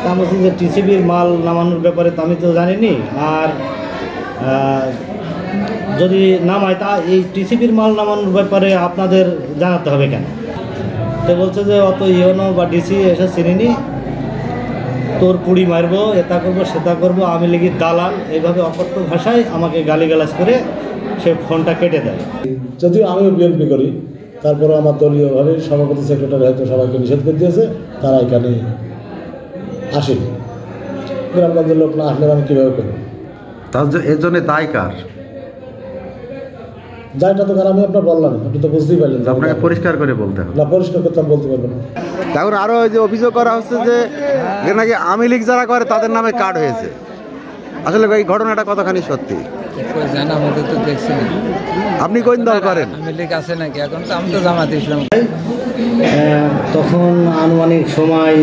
তা বলছি যে টিসিবির মাল নামানোর ব্যাপারে তো আমি তো জানিনি, আর যদি নামায় তা এই টিসিবির মাল নামানোর ব্যাপারে আপনাদের জানাতে হবে কেন? তো বলছে যে অত ইউনো বা ডিসি এসে চিনিনি, তোর পুড়ি মারবো, এটা করবো সেটা করবো, আমি লিগি দালাল, এইভাবে অকথ্য ভাষায় আমাকে গালিগালাজ করে সে ফোনটা কেটে দেয়। যদিও আমিও বিএনপি করি, তারপরে আমার দলীয়ভাবে সভাপতি সেক্রেটারি হয়তো সবাইকে নিষেধ করে দিয়েছে, তারা এখানে আসেনি। গ্রামগঞ্জের লোক না আসলে আমি কীভাবে করবো? তার এর জন্য দায় কার? যাইটা তো আমি আপনার বললাম, আপনি তো বুঝতেই পারলেন। আপনাকে পরিষ্কার করে বলতে হবে না, পরিষ্কার করতে আমি বলতে পারবো না। তারপর আরও যে অভিযোগ করা হচ্ছে যে নাকি আওয়ামী লীগ যারা করে তাদের নামে কার্ড হয়েছে, আসলে এই ঘটনাটা কতখানি সত্যি? আমাদের তো দেখছি না। আপনি কোন দল করেন? আওয়ামী লীগ আছে নাকি? এখন তো আমি তো জামাতে ইসলাম। তখন আনুমানিক সময়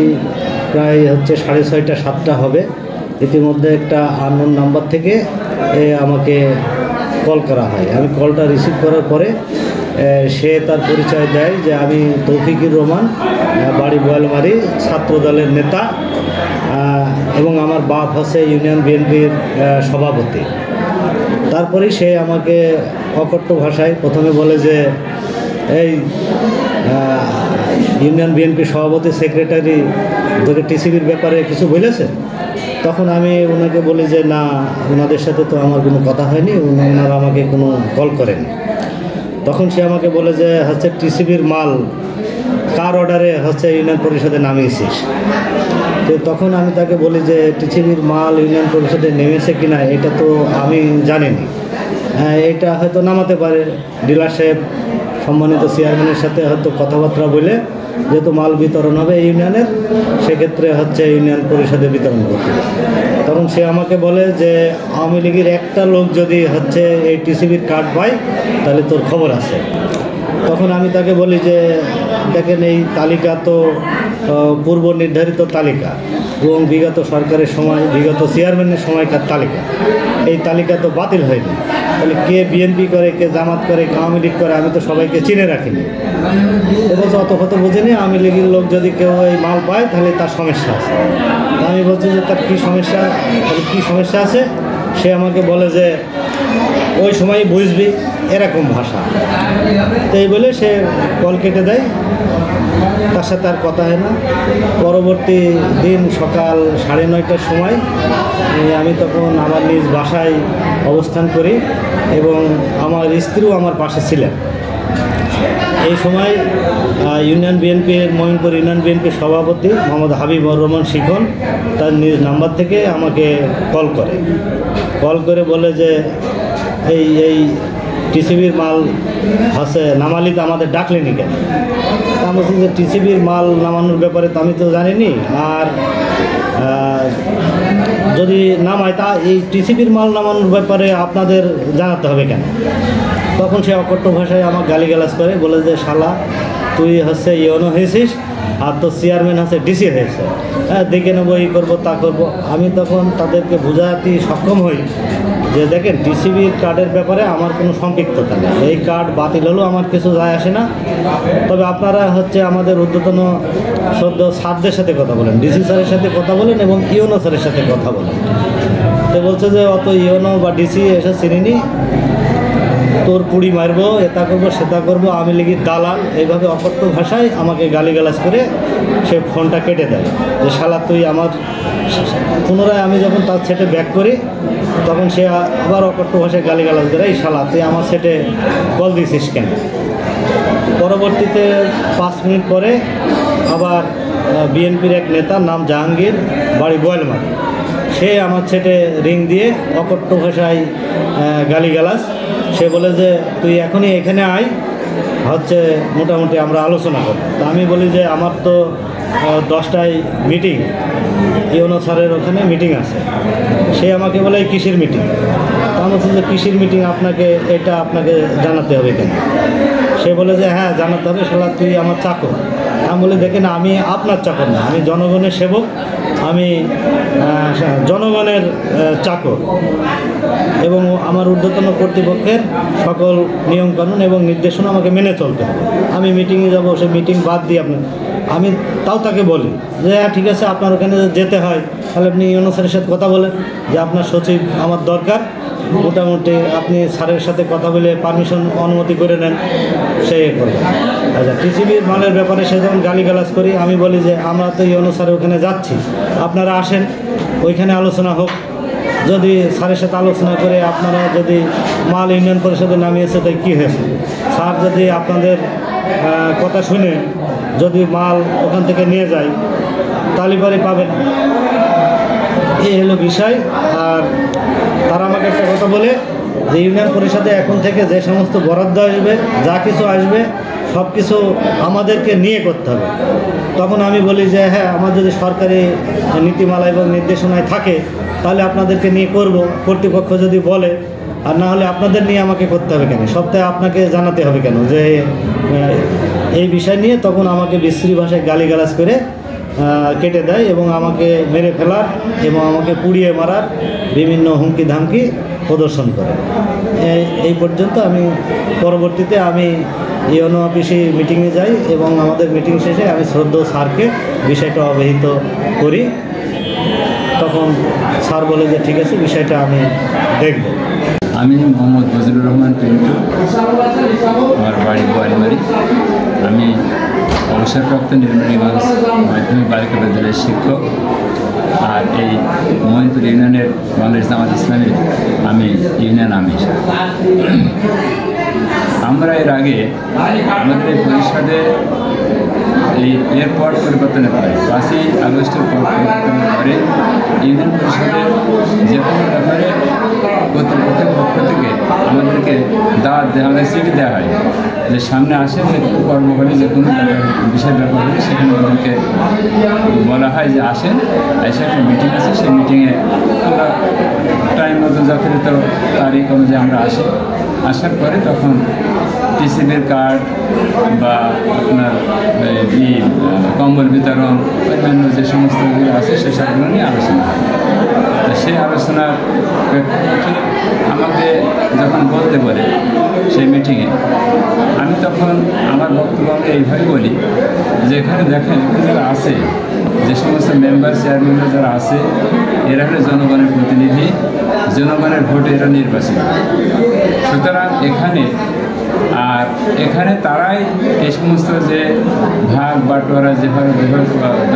প্রায় 6:30 7টা হবে। ইতিমধ্যে একটা আননোন নাম্বার থেকে আমাকে কল করা হয়। আমি কলটা রিসিভ করার পরে সে তার পরিচয় দেয় যে আমি তৌফিকুর রহমান, বাড়ি বোয়ালমারি, ছাত্র দলের নেতা, এবং আমার বাপ হচ্ছে ইউনিয়ন বিএনপির সভাপতি। তারপরেই সে আমাকে অকথ্য ভাষায় প্রথমে বলে যে এই ইউনিয়ন বিএনপির সভাপতি সেক্রেটারি তোকে টিসিবির ব্যাপারে কিছু বলেছে? তখন আমি ওনাকে বলি যে না, ওনাদের সাথে তো আমার কোনো কথা হয়নি, ওনারা আমাকে কোনো কল করেনি। তখন সে আমাকে বলে যে টিসিবির মাল কার অর্ডারে ইউনিয়ন পরিষদে নামিয়েছিস? তো তখন আমি তাকে বলি যে টিসিবির মাল ইউনিয়ন পরিষদে নেমেছে কিনা এটা তো আমি জানিনি, এটা হয়তো নামাতে পারে ডিলার সাহেব, সম্মানিত চেয়ারম্যানের সাথে হয়তো কথাবার্তা বলে, যেহেতু মাল বিতরণ হবে ইউনিয়নের, সেক্ষেত্রে ইউনিয়ন পরিষদে বিতরণ করতে হবে। তখন সে আমাকে বলে যে আওয়ামী লীগের একটা লোক যদি এই টিসিবির কার্ড পায় তাহলে তোর খবর আছে। তখন আমি তাকে বলি যে দেখেন, এই তালিকা তো পূর্ব নির্ধারিত তালিকা এবং বিগত সরকারের সময়, বিগত চেয়ারম্যানের সময়কার তালিকা, এই তালিকা তো বাতিল হয়নি। তাহলে কে বিএনপি করে, কে জামাত করে, কে আওয়ামী লীগ করে, আমি তো সবাইকে চিনে রাখিনি। এবছর অত হতে বুঝিনি, আওয়ামী লীগের লোক যদি কেউ এই মাল পায় তাহলে তার সমস্যা আছে। আমি বলছি যে তার কী সমস্যা, তাহলে কী সমস্যা আছে? সে আমাকে বলে যে ওই সময়ই বুঝবি, এরকম ভাষা। তো এই বলে সে কল কেটে দেয়, তার সাথে আর কথা হয় না। পরবর্তী দিন সকাল 9:30টার সময় আমি তখন আমার নিজ বাসায় অবস্থান করি এবং আমার স্ত্রীও আমার পাশে ছিলেন। এই সময় ইউনিয়ন বিএনপির, মমিনপুর ইউনিয়ন বিএনপির সভাপতি মোহাম্মদ হাবিবুর রহমান শিখন তার নিজ নাম্বার থেকে আমাকে কল করে বলে যে এই টিসিবির মাল নামালি তো আমাদের ডাকলেনি কেন? তা বলছি যে টিসিবির মাল নামানোর ব্যাপারে তো আমি তো জানিনি, আর যদি নামায় তা এই টিসিবির মাল নামানোর ব্যাপারে আপনাদের জানাতে হবে কেন? তখন সে অকথ্য ভাষায় আমার গালিগালাজ করে, বলে যে শালা তুই ইউনো হয়েছিস আর তোর চেয়ারম্যান ডিসি হয়েছে, দেখে নেবো, এই করবো তা করবো। আমি তখন তাদেরকে বোঝাতে সক্ষম হই যে দেখেন, টিসিবির কার্ডের ব্যাপারে আমার কোনো সম্পৃক্ততা নেই, এই কার্ড বাতিল হলেও আমার কিছু যায় আসে না। তবে আপনারা আমাদের ঊর্ধ্বতন সদ্য স্যারদের সাথে কথা বলেন, ডিসি স্যারের সাথে কথা বলেন এবং ইউনো স্যারের সাথে কথা বলেন। তো বলছে যে অত ইউনো বা ডিসি এসে চিনিনি, তোর পুড়ি মারবো, এটা করবো সেটা করবো, আওয়ামী লীগের দালাল, এইভাবে অকথ্য ভাষায় আমাকে গালিগালাজ করে সে ফোনটা কেটে দেয় যে শালা তুই আমার। পুনরায় আমি যখন তার সেটে ব্যাক করি তখন সে আবার অকথ্য ভাষায় গালিগালাজ করে, এই শালা তুই আমার সেটে কল দিছিস কেন? পরবর্তীতে 5 মিনিট পরে আবার বিএনপির এক নেতা, নাম জাহাঙ্গীর, বাড়ি বোয়ালমারি, সে আমার সেটে রিং দিয়ে অকথ্য ভাষায় গালিগালাজ। সে বলে যে তুই এখনই এখানে আয়, মোটামুটি আমরা আলোচনা করব। তা আমি বলি যে আমার তো 10টায় মিটিং, ইউনো স্যারের ওখানে মিটিং আছে। সে আমাকে বলে কিসের মিটিং? তা আমি বলছি যে কিসের মিটিং, আপনাকে জানাতে হবে কেন? সে বলে যে হ্যাঁ জানাতে হবে, শালা তুই আমার চাকর। আমি বলি দেখেন, আমি আপনার চাকর না, আমি জনগণের সেবক, আমি জনগণের চাকর এবং আমার ঊর্ধ্বতন কর্তৃপক্ষের সকল নিয়মকানুন এবং নির্দেশনা আমাকে মেনে চলতে হবে। আমি মিটিংয়ে যাব, সে মিটিং বাদ দিয়ে আমি তাও তাকে বলি যে হ্যাঁ ঠিক আছে, আপনার ওখানে যেতে হয় তাহলে আপনি ইউনো স্যারের সাথে কথা বলেন যে আপনার সচিব আমার দরকার, মোটামুটি আপনি স্যারের সাথে কথা বলে পারমিশন অনুমতি করে নেন, সে করবে। আচ্ছা, টিসিবির মালের ব্যাপারে সে যখন গালিগালাজ করি, আমি বলি যে আমরা তো ইউনো স্যারের ওখানে যাচ্ছি, আপনারা আসেন, ওইখানে আলোচনা হোক। যদি স্যারের সাথে আলোচনা করে আপনারা যদি মাল ইউনিয়ন পরিষদে নামিয়েছে তাই কী হয়েছে, স্যার যদি আপনাদের কথা শুনে যদি মাল ওখান থেকে নিয়ে যায় তাহলে পরে পাবেন। এই হলো বিষয়। আর তারা আমাকে একটা কথা বলে যে ইউনিয়ন পরিষদে এখন থেকে যে সমস্ত বরাদ্দ আসবে, যা কিছু আসবে সব কিছু আমাদেরকে নিয়ে করতে হবে। তখন আমি বলি যে হ্যাঁ, আমার যদি সরকারি নীতিমালা এবং নির্দেশনায় থাকে তাহলে আপনাদেরকে নিয়ে করব, কর্তৃপক্ষ যদি বলে, আর না হলে আপনাদের নিয়ে আমাকে করতে হবে কেন, সপ্তাহে আপনাকে জানাতে হবে কেন যে এই বিষয় নিয়ে। তখন আমাকে বিশ্রী ভাষায় গালিগালাজ করে কেটে দেয় এবং আমাকে মেরে ফেলার এবং আমাকে পুড়িয়ে মারার বিভিন্ন হুমকি ধামকি প্রদর্শন করে। এই পর্যন্ত আমি পরবর্তীতে আমি ইউনো অফিসে মিটিংয়ে যাই এবং আমাদের মিটিং শেষে আমি শ্রদ্ধেয় স্যারকে বিষয়টা অবহিত করি। তখন স্যার বলে যে ঠিক আছে, বিষয়টা আমি দেখব। আমি মোহাম্মদ বজলুর রহমান পিন্টু, আমার বাড়ি বোয়ালমারি। আমি অবসরপ্রাপ্ত নীলমণিগঞ্জ মাধ্যমিক বালিকা বিদ্যালয়ের শিক্ষক। আর এই মোহিনপুর ইউনিয়নের বাংলাদেশ জামাত ইসলামী আমি ইউনিয়ন আমির। আমরা এর আগে আমাদের এই পরিষদে এর পর পরিবর্তনের পরে 5ই আগস্টের পর পরিবর্তনের পরে ইউনিয়ন পরিষদের যে কোনো ব্যাপারে কর্তৃপক্ষের পক্ষ থেকে আমাদেরকে দাওয়াত দেওয়া, আমাদের চিঠি দেওয়া হয় যে সামনে আসেন, যে কোনো কর্ম হলে, যে কোনো বিষয়ের ব্যাপার হলে সেখানে আমাদেরকে বলা হয় যে আসেন, এসে একটা মিটিং আছে, সেই মিটিংয়ে আমরা টাইম মতো যথাযথ তারিখ অনুযায়ী আমরা আসি। আসার পরে তখন টিসিবির কার্ড বা আপনার কম্বল বিতরণ, অন্যান্য যে সমস্তগুলো আছে সেসবগুলো নিয়ে আলোচনা হয়। তো সেই আলোচনার আমাকে যখন বলতে বলে সেই মিটিংয়ে, আমি তখন আমার বক্তব্য এইভাবে বলি যে এখানে দেখেন যারা আছে, যে সমস্ত মেম্বার চেয়ারম্যানরা যারা আছে, এরা হলো জনগণের প্রতিনিধি, জনগণের ভোটে এরা নির্বাচিত। সুতরাং এখানে তারাই এই সমস্ত যে ভাগ বাটোয়ারা যেভাবে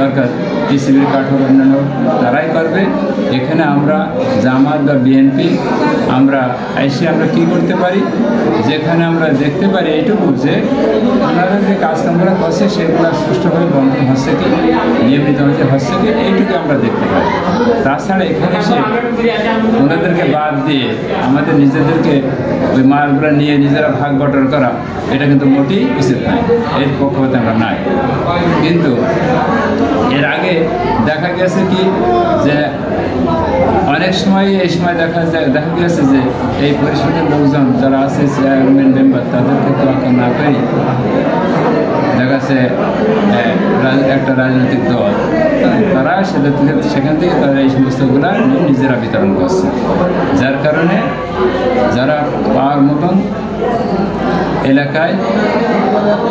দরকার, টিসিবির কাঠোর অন্যান্য তারাই করবে। এখানে আমরা জামাত বা বিএনপি আমরা আমরা কী করতে পারি, যেখানে আমরা দেখতে পারি এইটুকু যে ওনারা যে কাজকামগুলো করছে সেগুলো সুষ্ঠুভাবে বন্ধন হচ্ছে কি, নিয়মিতভাবে হচ্ছে কি, এইটুকু আমরা দেখতে পারি। তাছাড়া এখানে এসে ওনাদেরকে বাদ দিয়ে আমাদের নিজেদেরকে ওই মালগুলো নিয়ে নিজেরা ভাগ বটর করা, এটা কিন্তু মোটেই উচিত নয়, এর পক্ষপাতে আমরা নাই। কিন্তু এর আগে দেখা গেছে কি যে অনেক সময় এই সময় দেখা গেছে যে এই পরিষদের লোকজন যারা আছে, চেয়ারম্যান মেম্বার, তাদেরকে তোয়াক্কা না করি দেখা যাচ্ছে একটা রাজনৈতিক দল, তারা সেখান থেকে তারা এই সমস্তগুলা নিজেরা বিতরণ করছে, যার কারণে যারা পাওয়ার মতন এলাকায়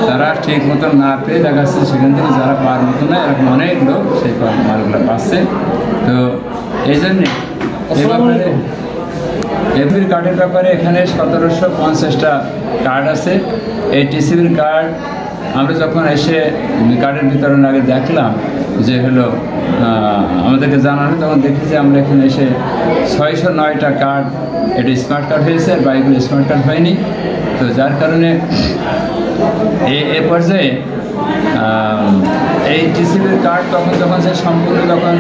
তারা ঠিক মতন না পেয়ে দেখা যাচ্ছে সেখান থেকে যারা পাওয়ার মতো না, এরকম অনেক লোক সেই মালগুলো পাচ্ছে। তো এই জন্যে এফবির কার্ডের ব্যাপারে এখানে 1750টা কার্ড আছে। এই টিসিবির কার্ড আমরা যখন এসে কার্ডের বিতরণ আগে দেখলাম যে হলো আমাদেরকে জানানো, তখন দেখি যে আমরা এখানে এসে 609টা কার্ড, এটা স্মার্ট কার্ড হয়েছে, আর বাইকগুলো স্মার্ট কার্ড হয়নি। তো যার কারণে এ পর্যায়ে এই টিসিবির কার্ড যখন সে সম্পূর্ণ যখন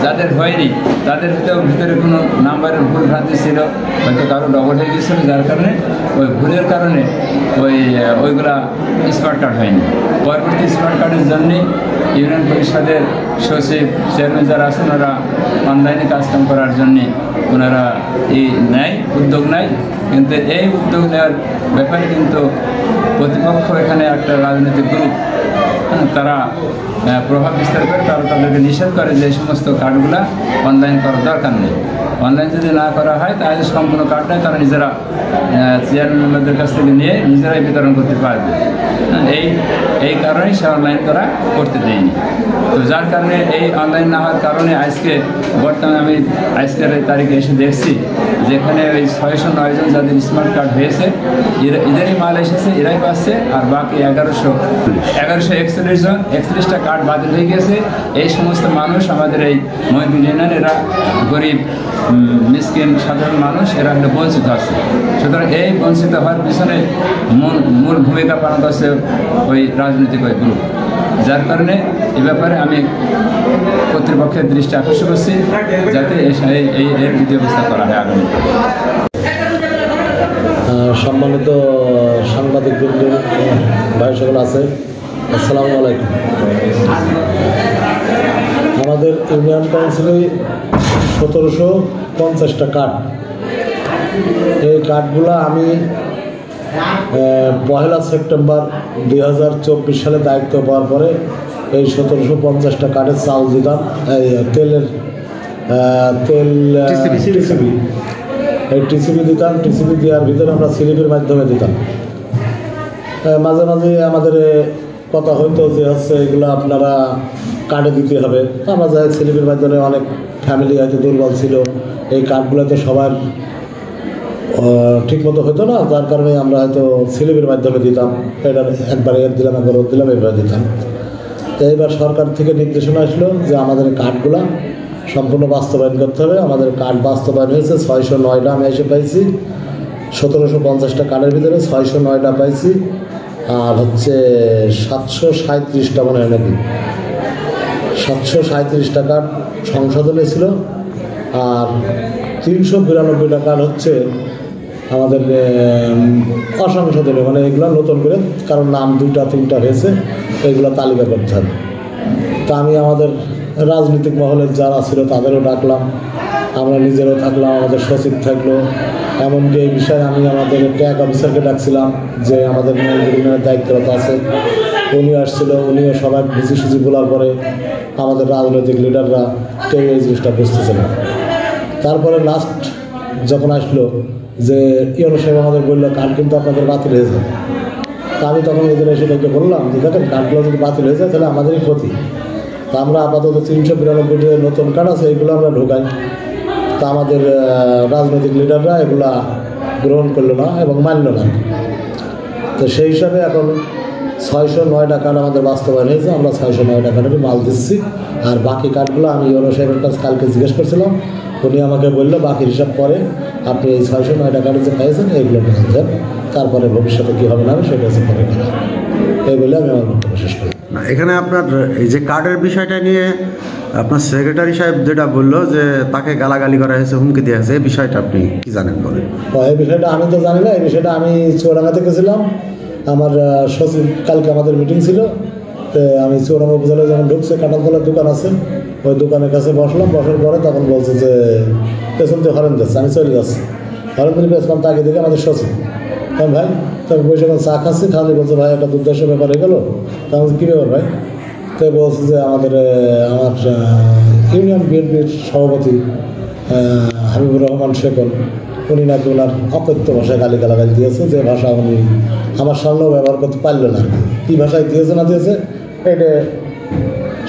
যাদের হয়নি তাদের ভিতরে কোনো নাম্বারের ভুল ভ্রান্তি ছিল, হয়তো কারো ডবল হয়ে গিয়েছিল, যার কারণে ওই ভুলের কারণে ওইগুলা স্মার্ট কার্ড হয়নি। পরবর্তী স্মার্ট কার্ডের জন্যেই ইউনিয়ন পরিষদের সচিব, চেয়ারম্যান যারা আছেন, ওনারা অনলাইনে কাজকাম করার জন্যে ওনারা উদ্যোগ নেয়। কিন্তু এই উদ্যোগ নেওয়ার ব্যাপারে কিন্তু প্রতিপক্ষ, এখানে একটা রাজনৈতিক গ্রুপ তারা প্রভাব বিস্তার করে, তারা তাদেরকে নিষেধ করে যে এই সমস্ত কার্ডগুলা অনলাইন করার দরকার নেই। অনলাইন যদি না করা হয় তাহলে সম্পূর্ণ কার্ডটাই তারা নিজেরা চেয়ারম্যান মেম্বারদের কাছ থেকে নিয়ে নিজেরাই বিতরণ করতে পারবে। এই কারণেই সে অনলাইন করা করতে দেয়নি। তো যার কারণে এই অনলাইন না হওয়ার কারণে আজকে বর্তমানে আমি আজকের এই তারিখে এসে দেখছি যেখানে ওই 609 জন যাদের স্মার্ট কার্ড হয়েছে এদেরই মাল এসেছে, এরাই পাচ্ছে, আর বাকি 1141টা কার্ড বাতিল হয়ে গেছে। এই সমস্ত মানুষ আমাদের এই মহিউদ্দিন ইউনিয়ন, এরা গরিব মিসকিন সাধারণ মানুষ, এরা হলে বঞ্চিত আছে। সুতরাং এই বঞ্চিত হওয়ার পিছনে মূল ভূমিকা পালন করছে ওই রাজনৈতিক ওই গ্রুপ। যার কারণে এ ব্যাপারে আমি কর্তৃপক্ষের দৃষ্টি আকর্ষণ করছি যাতে এর বিধি ব্যবস্থা করা হয় আগামী। সম্মানিত সাংবাদিক বৃন্দ, ভাই সকল আছে, আসসালামু আলাইকুম। আমাদের ইউনিয়ন কাউন্সিলে 1750টা কার্ড, এই কার্ডগুলো আমি 1 সেপ্টেম্বর 2024 সালে দায়িত্ব পাওয়ার পরে এই 1750টা কার্ডের চাউল দিতাম, তেল টিসিবি, এই টিসিবি দিতাম। টিসিবি দেওয়ার ভিতরে আমরা স্লিপের মাধ্যমে দিতাম। মাঝে মাঝে আমাদের কথা হইতো যে হচ্ছে এগুলো আপনারা কার্ডে দিতে হবে। আমরা যাই স্লিপের মাধ্যমে, অনেক ফ্যামিলি হয়তো দুর্বল ছিল, এই কার্ডগুলোতে সবার ঠিকমতো হতো না, যার কারণে আমরা হয়তো স্লিপের মাধ্যমে দিতাম। এটা একবার এর দিলাম, একবার ওর দিলাম, এইভাবে দিতাম। তো এইবার সরকার থেকে নির্দেশনা আসলো যে আমাদের কার্ডগুলো সম্পূর্ণ বাস্তবায়ন করতে হবে। আমাদের কার্ড বাস্তবায়ন হয়েছে 609টা আমি এসে পাইছি। 1750টা কার্ডের ভিতরে 609টা পাইছি, আর হচ্ছে 737টা মনে হয় নাকি, 737টা কার্ড সংশোধনে ছিল, আর 392টা কার্ড হচ্ছে আমাদের অসংশোধনে, মানে এগুলো নতুন করে, কারণ নাম 2-3টা হয়েছে, এইগুলো তালিকা করতে হবে। তা আমি আমাদের রাজনৈতিক মহলের যারা ছিল তাদেরও ডাকলাম, আমরা নিজেরও থাকলাম, আমাদের সচিব থাকলো, এমনকি এই বিষয়ে আমি আমাদের ট্যাগ অফিসারকে ডাকছিলাম যে আমাদের ইউনিয়নের দায়িত্বরত আছে, উনি আসছিল, উনিও সবাই বুঝি বলার পরে আমাদের রাজনৈতিক লিডাররা কেউ এই জিনিসটা বুঝতেছে না। তারপরে লাস্ট যখন আসলো যে ইউনো সাহেব আমাদের বললো কার্ড কিন্তু আপনাদের বাতিল হয়ে যাবে। তা আমি তখন এদের এসে ডেকে বললাম যে দেখেন কার্ডগুলো যদি বাতিল হয়ে যায় তাহলে আমাদেরই ক্ষতি। তা আমরা আপাতত 392 নতুন কার্ড আছে, এইগুলো আমরা ঢোকাই। তা আমাদের রাজনৈতিক লিডাররা এগুলা গ্রহণ করলো না এবং মানল না। তো সেই হিসাবে এখন 609টা কার্ড আমাদের বাস্তবায়ন হয়েছে। আমরা 609টা কার্ডেরই মাল দিচ্ছি, আর বাকি কার্ডগুলো আমি ইউনো সাহেবের কাছে কালকে জিজ্ঞেস করছিলাম, উনি আমাকে বললো বাকি হিসাব পরে আপনি এই 609টা কার্ডে যে পেয়েছেন এইগুলো নিয়ে দেন, তারপরে ভবিষ্যতে কী হবে না সেটা হচ্ছে পরে করা। এই বলে আমি আমার বক্তব্য শেষ করি। এখানে আপনার এই যে কার্ডের বিষয়টা নিয়ে আপনার সেক্রেটারি সাহেব যেটা বললো যে তাকে গালাগালি করা হয়েছে, হুমকি দেওয়া হয়েছে, এই বিষয়টা আপনি কি জানেন বলেন? এই বিষয়টা আমি তো জানি না। এই বিষয়টা আমি চুয়াডাঙ্গাতে গেছিলাম, আমার সচিব কালকে আমাদের মিটিং ছিল। তো আমি চুয়াডাঙ্গা উপজেলায় যখন ঢুকছে, কাঁঠালতলার দোকান আছে, ওই দোকানের কাছে বসলাম। বসার পরে তখন বলছে যে পেছন দিয়ে হরেন যাচ্ছে, আমি চলে যাচ্ছি। হরেন দিলে পেছলাম, তাকে দেখে আমাদের সচিব, হ্যাঁ ভাই তবে বসে চা খাচ্ছি, খালি বলছে ভাই একটা দুর্দর্শ ব্যাপার হয়ে গেলো। তা আমি কী ব্যাপার ভাই? তো বলছে যে আমার ইউনিয়ন বিএনপির সভাপতি হাবিবুর রহমান শেখল, উনি নাকি ওনার অকথ্য ভাষায় গালিগালাগালি দিয়েছে, যে ভাষা উনি আমার সামনেও ব্যবহার করতে পারল না। কী ভাষায় দিয়েছে না দিয়েছে এটা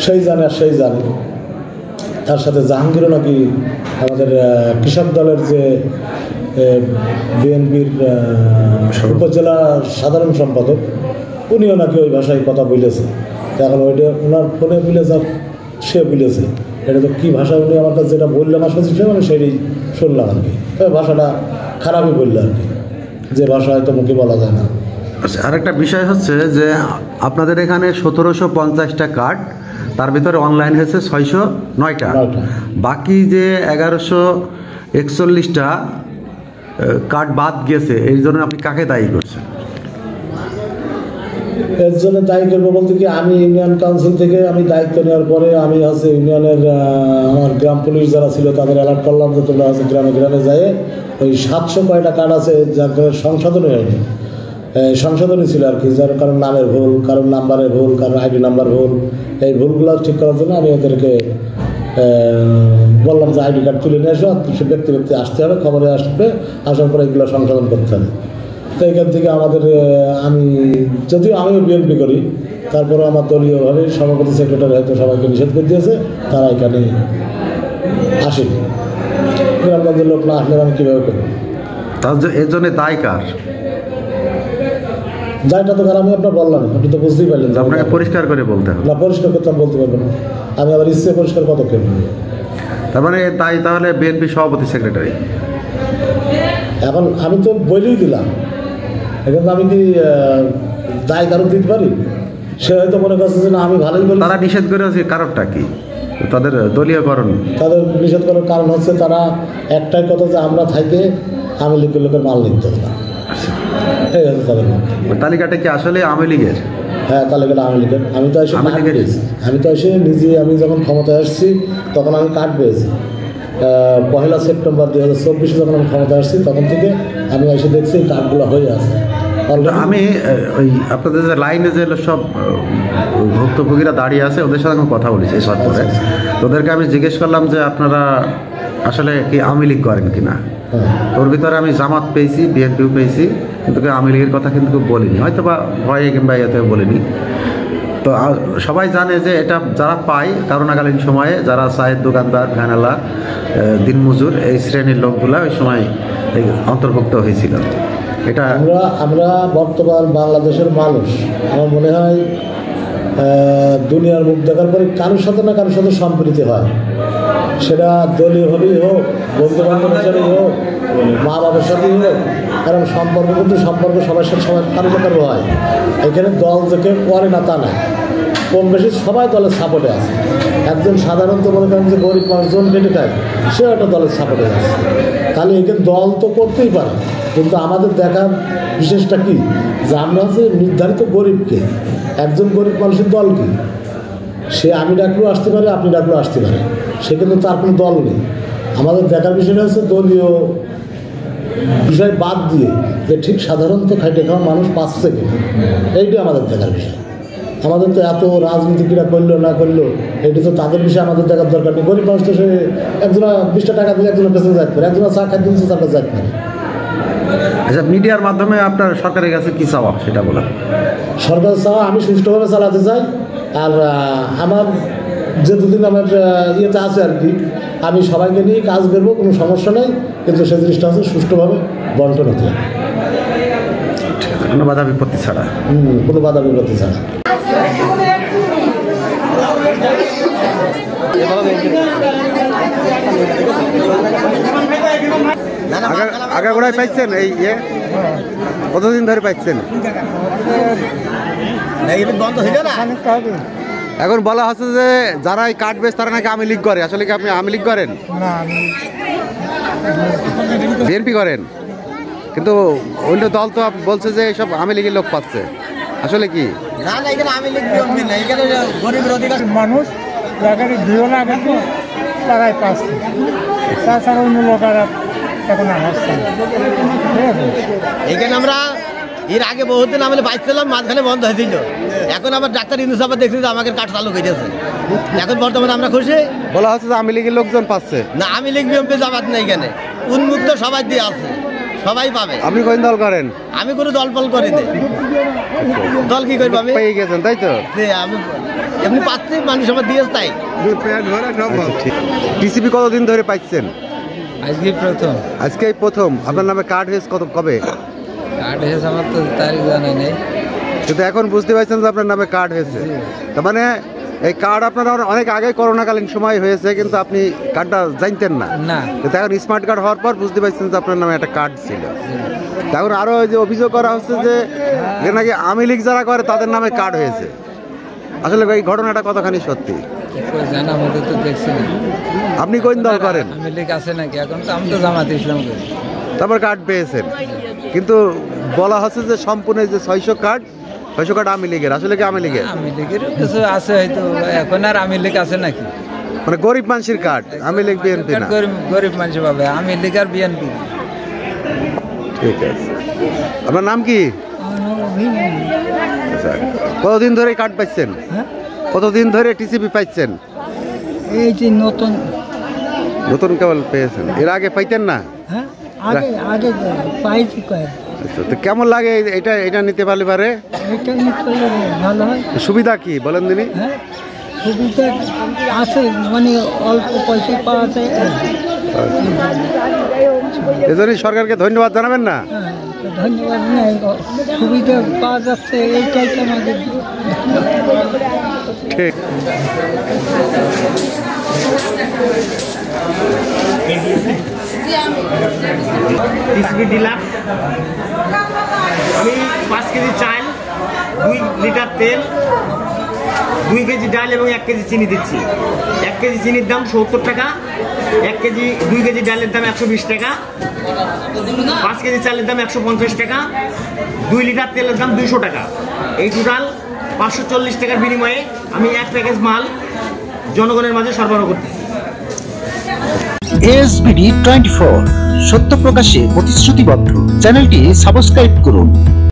সেই জানে আর সেই জানে। তার সাথে জাহাঙ্গীরও নাকি আমাদের কৃষক দলের যে বিএনপির উপজেলা সাধারণ সম্পাদক, উনিও নাকি ওই ভাষায় কথা বলেছে। এখন ওইটা ওনার ফোনে বলেছে আর সে বলেছে, এটা তো কী ভাষা উনি আমার কাছে যেটা বললো আমার সচিব সাহেব, আমি সেটাই শুনলাম আর কি। তবে ভাষাটা খারাপই বললো আর কি, যে ভাষা হয়তো মুখে বলা যায় না। আচ্ছা, আরেকটা বিষয় হচ্ছে যে আপনাদের এখানে 1750টা কার্ড, তার ভিতরে অনলাইন হয়েছে 609টা, বাকি যে 1141টা কার্ড বাদ গেছে, এই জন্য আপনি কাকে দায়ী করছেন? এর জন্য দায়ী করবো বলতে কি, আমি ইউনিয়ন কাউন্সিল থেকে আমি দায়িত্ব নেওয়ার পরে আমি হচ্ছে ইউনিয়নের আমার গ্রাম পুলিশ যারা ছিল তাদের অ্যালার্ট করলাম যে তোমরা হচ্ছে গ্রামে গ্রামে যায় ওই 700 কয়টা কার্ড আছে যার সংশোধন হয়নি, সংশোধনী ছিল আর কি, যার কারণ নামের ভুল, কারণ নাম্বারের ভুল, কারণ আইডি নাম্বার ভুল, এই ভুলগুলো ঠিক করার জন্য আমি ওদেরকে বললাম যে আইডি কার্ড তুলে নিয়ে আসো, সে ব্যক্তি আসতে হবে, খবরে আসবে, আসার পরে এগুলো সংশোধন করতে হবে। তো এখান থেকে আমাদের আমি যদিও আমিও বিএনপি করি, তারপরেও আমার দলীয়ভাবে সভাপতি সেক্রেটারি হয়তো সবাইকে নিষেধ করে দিয়েছে, তারা এখানে আসেনি। গ্রামগঞ্জের লোক না আসলে আমি কীভাবে করি? তার এর জন্য দায় কার? যাইটা তো আমি আপনার বললাম, আপনি তো বুঝতেই পারলেন। আপনাকে পরিষ্কার করে বলতে হবে। না, পরিষ্কার করতে আমি বলতে পারবো না, আমি আবার ইচ্ছে পরিষ্কার কত কেন। তার মানে তাই তাহলে বিএনপি সভাপতি সেক্রেটারি। এখন আমি তো বলেই দিলাম, এখন আমি কি দায় কারণ দিতে পারি? সে হয়তো মনে করছে যে না আমি ভালোই বলি। তারা নিষেধ করেছে, কারণটা কি? তাদের দলীয়করণ। তাদের নিষেধ করার কারণ হচ্ছে তারা একটাই কথা যে আমরা থাইকে আওয়ামী লীগের লোকের মাল নিতে হবে না, এই হচ্ছে তাদের তালিকাটা কি আসলে আওয়ামী লীগের? হ্যাঁ, তালিকাটা আওয়ামী লীগের। আমি তো এসে আওয়ামী লীগের আমি তো এসে নিজে, আমি যখন ক্ষমতায় আসছি তখন আমি কার্ড পেয়েছি। 1 সেপ্টেম্বর 2024 যখন আমি ক্ষমতায় আসছি তখন থেকে আমি এসে দেখছি এই কার্ডগুলো হয়ে আছে। আমি ওই আপনাদের যে লাইনে যে সব ভুক্তভোগীরা দাঁড়িয়ে আছে ওদের সাথে আমি কথা বলেছি এই সরকারে। ওদেরকে আমি জিজ্ঞেস করলাম যে আপনারা আসলে কি আওয়ামী লীগ করেন কিনা। ওর ভিতরে আমি জামাত পেয়েছি, বিএনপিও পেয়েছি, কিন্তু আওয়ামী লীগের কথা কিন্তু বলিনি, হয়তো বা ভয়ে কিংবা এতে বলিনি। তো সবাই জানে যে এটা যারা পায় করোনাকালীন সময়ে, যারা চায়ের দোকানদার, ভ্যানালা, দিনমজুর, এই শ্রেণীর লোকগুলা ওই সময় অন্তর্ভুক্ত হয়েছিল। এটা আমরা বর্তমান বাংলাদেশের মানুষ, আমার মনে হয় দুনিয়ার মুখ দেখার পরে কারোর সাথে না কারোর সাথে সম্পৃক্ত হয়, সেটা দলীয়ভাবেই হোক, বন্ধু বান্ধব হিসাবেই হোক, মা বাবার সাথেই হোক। কারণ সম্পর্ক কিন্তু সম্পর্ক সবার সাথে সবাই কারো না কারো হয়। এখানে দল যে কেউ করে না তা না, কম বেশি সবাই দলের সাপোর্টে আছে। একজন সাধারণত মনে করেন যে গরিব মানুষজন কেটে খায়, সেও একটা দলের সাপোর্টে আছে। তাহলে এখানে দল তো করতেই পারে, কিন্তু আমাদের দেখার বিশেষটা কি যে আমরা হচ্ছে নির্ধারিত গরিবকে, একজন গরিব মানুষের দল কি, সে আমি ডাকলেও আসতে পারে, আপনি ডাকলেও আসতে পারে, সে কিন্তু তার কোনো দল নেই। আমাদের দেখার বিষয়টা হচ্ছে দলীয় বিষয় বাদ দিয়ে যে ঠিক সাধারণত খাইটে খাওয়া মানুষ পাচ্ছে কিনা, এইটাই আমাদের দেখার বিষয়। আমাদের তো এত রাজনীতিকরা করলো না করলো এটা তো তাদের বিষয়ে আমাদের দেখার দরকার নেই। গরিব মানুষ তো সে একজনা 20 টাকা দিয়ে একজনের পেছনে যাইতে পারে, একজনের চা খাইতে দিচ্ছে তার যাইতে পারে। আচ্ছা, মিডিয়ার মাধ্যমে আপনার সরকারের কাছে কী চাওয়া সেটা বলেন। সরকার চাওয়া আমি সুষ্ঠুভাবে চালাতে চাই, আর আমার যে দুদিন আমার ইয়েতে আছে আর কি, আমি সবাইকে নিয়ে কাজ করবো, কোনো সমস্যা নেই, কিন্তু সেই জিনিসটা আছে সুষ্ঠুভাবে বন্টন হতে হবে, কোনো বাধা বিপত্তি ছাড়া। কোনো বাধা বিপত্তি ছাড়া। আগাগোড়ায় পাইছেন এই ইয়ে কতদিন ধরে পাইছেন? এখন বলা হচ্ছে যে যারা এই কার্ড বেচ তারা নাকি আওয়ামী লীগ করে, আসলে কি আপনি আওয়ামী লীগ করেন? বিএনপি করেন, কিন্তু অন্য দল তো বলছে যে এইসব আওয়ামী লীগের লোক পাচ্ছে, আসলে কি? না না, এখানে আওয়ামী লীগ বিএনপি না, এখানে গরিবের অধিকার মানুষ যাদের দিও না কিন্তু তারাই পাচ্ছে, তাছাড়া অন্য লোকেরা এখন আসছে। ঠিক আছে, এখানে আমরা এর আগে বহুদিন আমরা বাইছিলাম, মাঝখানে বন্ধ হয়েছিল, এখন আবার ডাক্তার ইউনুস আবার দেখছি যে আমাকে কাঠ চালু হয়েছে। এখন বর্তমানে আমরা খুশি। বলা হচ্ছে যে আওয়ামী লীগের লোকজন পাচ্ছে। না, আওয়ামী লীগ বিএনপি জামাত নেই, এখানে উন্মুক্ত সবাই দিয়ে আছে, সবাই পাবে। আপনি কোন দল করেন? আমি কোনো দল ফল করিনি। দল কি করবো আমি? পেয়ে গেছেন তাই তো? আমি এমনি পাচ্ছি, মানুষ সবার দিয়েছে তাই। টিসিবি কতদিন ধরে পাইছেন? আজকে প্রথম। আজকেই প্রথম। আপনার নামে কার্ড হয়েছে কবে? কার্ড হয়েছে আমার তো তারিখ জানা নেই, কিন্তু এখন বুঝতে পারছেন যে আপনার নামে কার্ড হয়েছে। তার মানে এই কার্ড আপনার অনেক আগে করোনাকালীন সময় হয়েছে, কিন্তু আপনি কার্ডটা জানতেন না। কিন্তু এখন স্মার্ট কার্ড হওয়ার পর বুঝতে পারছেন যে আপনার নামে একটা কার্ড ছিল। এখন আরও যে অভিযোগ করা হচ্ছে যে নাকি আওয়ামী লীগ যারা করে তাদের নামে কার্ড হয়েছে, আসলে এই ঘটনাটা কতখানি সত্যি? জানা আমাদের তো দেখছি না। আপনি কোন দল করেন? আওয়ামী লীগ আছে নাকি? এখন তো আমি তো জামাত ইসলাম করি। তারপর কার্ড পেয়েছেন, কিন্তু বলা হচ্ছে যে সম্পূর্ণ যে 600 কার্ড আওয়ামী লীগের, আসলে কি আওয়ামী লীগের? আওয়ামী লীগের কিছু আছে হয়তো, এখন আর আওয়ামী লীগ আছে নাকি? মানে গরিব মানুষের কার্ড, আওয়ামী লীগ বিএনপি না। গরিব মানুষ পাবে, আওয়ামী লীগ আর বিএনপি। ঠিক আছে, আপনার নাম কি? আমার আচ্ছা, কতদিন ধরে কার্ড পাচ্ছেন? হ্যাঁ কতদিন ধরে টিসিবি পাচ্ছেন? এই যে নতুন নতুন কেবল পেয়েছেন, এর আগে পাইতেন না? হ্যাঁ আগে আগে পাইছি কয়েক আচ্ছা, তো কেমন লাগে এটা এটা নিতে পারলে পারে? এটা নিতে পারলে ভালো হয়। সুবিধা কি বলেন দিনই? হ্যাঁ সুবিধা আছে, মানে অল্প পয়সা পাওয়া যায়। এজন্যই সরকারকে ধন্যবাদ জানাবেন না? হ্যাঁ ধন্যবাদ নেই, সুবিধা পাওয়া যাচ্ছে এইটাই তো আমাদের। ঠিক। টিসিবি ডিলার, আমি 5 কেজি চাল, 2 লিটার তেল, 2 কেজি ডাল এবং 1 কেজি চিনি দিচ্ছি। 1 কেজি চিনির দাম 70 টাকা, 2 কেজি ডালের দাম 120 টাকা, 5 কেজি চালের দাম 150 টাকা, 2 লিটার তেলের দাম 200 টাকা। এই টোটাল 540 টাকার বিনিময়ে আমি 1 প্যাকেজ মাল জনগণের মাঝে সরবরাহ করতেছি। ASBD 24 সত্য প্রকাশে প্রতিশ্রুতিবদ্ধ। চ্যানেলটি সাবস্ক্রাইব করুন।